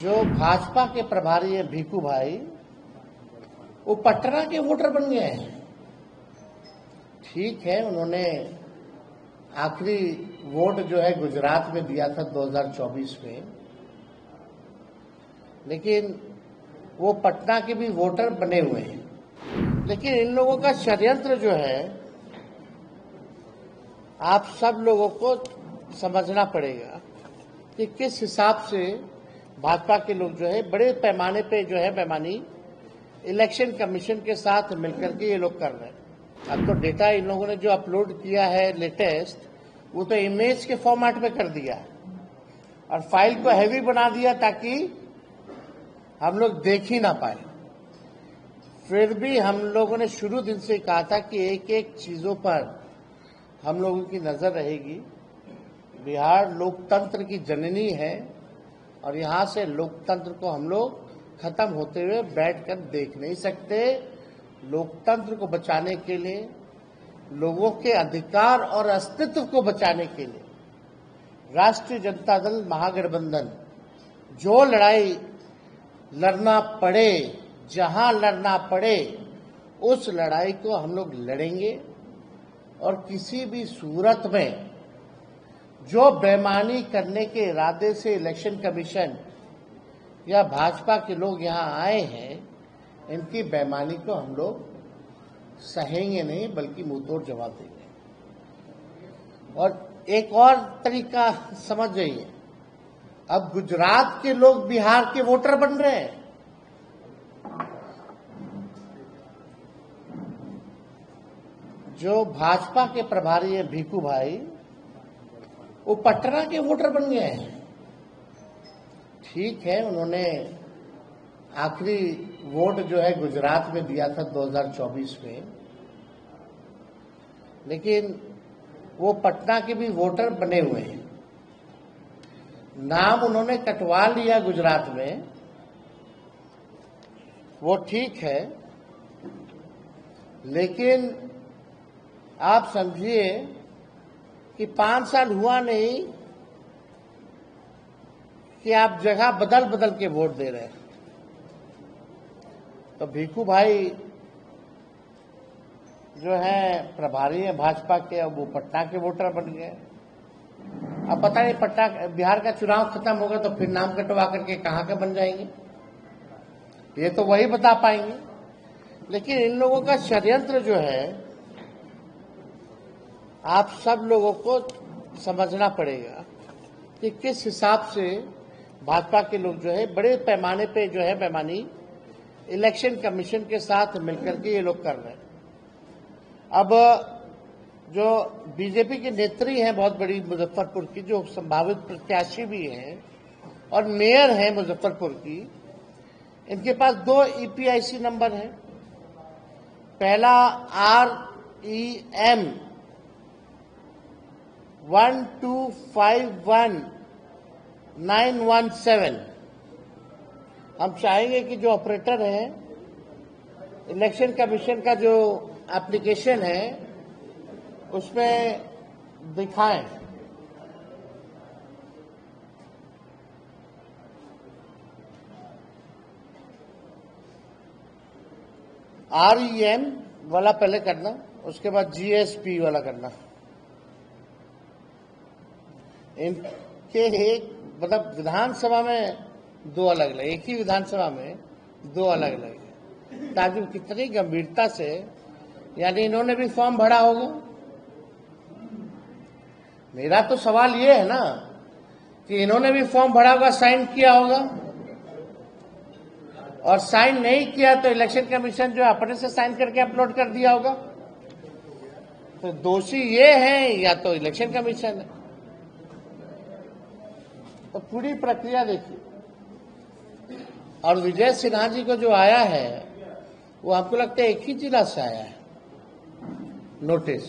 जो भाजपा के प्रभारी है भीखू भाई, वो पटना के वोटर बन गए हैं। ठीक है, उन्होंने आखिरी वोट जो है गुजरात में दिया था 2024 में, लेकिन वो पटना के भी वोटर बने हुए हैं। लेकिन इन लोगों का षड्यंत्र जो है, आप सब लोगों को समझना पड़ेगा कि किस हिसाब से भाजपा के लोग जो है बड़े पैमाने पे जो है बेईमानी इलेक्शन कमीशन के साथ मिलकर के ये लोग कर रहे हैं। अब तो डेटा इन लोगों ने जो अपलोड किया है लेटेस्ट, वो तो इमेज के फॉर्मेट में कर दिया और फाइल को हैवी बना दिया ताकि हम लोग देख ही ना पाए। फिर भी हम लोगों ने शुरू दिन से कहा था कि एक एक चीजों पर हम लोगों की नजर रहेगी। बिहार लोकतंत्र की जननी है और यहाँ से लोकतंत्र को हम लोग खत्म होते हुए बैठकर देख नहीं सकते। लोकतंत्र को बचाने के लिए, लोगों के अधिकार और अस्तित्व को बचाने के लिए राष्ट्रीय जनता दल महागठबंधन जो लड़ाई लड़ना पड़े, जहां लड़ना पड़े, उस लड़ाई को हम लोग लड़ेंगे। और किसी भी सूरत में जो बेईमानी करने के इरादे से इलेक्शन कमीशन या भाजपा के लोग यहां आए हैं, इनकी बेईमानी को हम लोग सहेंगे नहीं, बल्कि मुंहतोड़ जवाब देंगे। और एक और तरीका समझ जाइए, अब गुजरात के लोग बिहार के वोटर बन रहे हैं। जो भाजपा के प्रभारी है भीखू भाई, वो पटना के वोटर बन गए हैं। ठीक है, उन्होंने आखिरी वोट जो है गुजरात में दिया था 2024 में, लेकिन वो पटना के भी वोटर बने हुए हैं। नाम उन्होंने कटवा लिया गुजरात में, वो ठीक है, लेकिन आप समझिए कि 5 साल हुआ नहीं कि आप जगह बदल बदल के वोट दे रहे हैं। तो भीखू भाई जो है प्रभारी है भाजपा के, अब वो पटना के वोटर बन गए। अब पता नहीं पटना बिहार का चुनाव खत्म होगा तो फिर नाम कटवा करके कहां के बन जाएंगे, ये तो वही बता पाएंगे। लेकिन इन लोगों का षड्यंत्र जो है, आप सब लोगों को समझना पड़ेगा कि किस हिसाब से भाजपा के लोग जो है बड़े पैमाने पे जो है बेईमानी इलेक्शन कमीशन के साथ मिलकर के ये लोग कर रहे हैं। अब जो बीजेपी के नेत्री हैं बहुत बड़ी मुजफ्फरपुर की, जो संभावित प्रत्याशी भी हैं और मेयर हैं मुजफ्फरपुर की, इनके पास 2 ईपीआईसी नंबर हैं। पहला REM 1251917। हम चाहेंगे कि जो ऑपरेटर है इलेक्शन कमीशन का जो एप्लीकेशन है उसमें दिखाएं। REM वाला पहले करना, उसके बाद GSP वाला करना। इनके एक मतलब विधानसभा में 2 अलग अलग, एक ही विधानसभा में 2 अलग अलग है। ताकि कितनी गंभीरता से, यानी इन्होंने भी फॉर्म भरा होगा। मेरा तो सवाल ये है ना कि इन्होंने भी फॉर्म भरा होगा, साइन किया होगा, और साइन नहीं किया तो इलेक्शन कमीशन जो अपने से साइन करके अपलोड कर दिया होगा। तो दोषी ये है या तो इलेक्शन कमीशन है। तो पूरी प्रक्रिया देखिए। और विजय सिन्हा जी को जो आया है, वो हमको लगता है एक ही जिला से आया है नोटिस।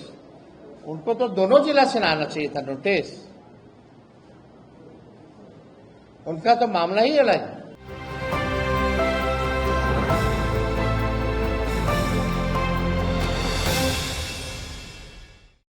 उनको तो दोनों जिला से आना चाहिए था नोटिस, उनका तो मामला ही अलग है।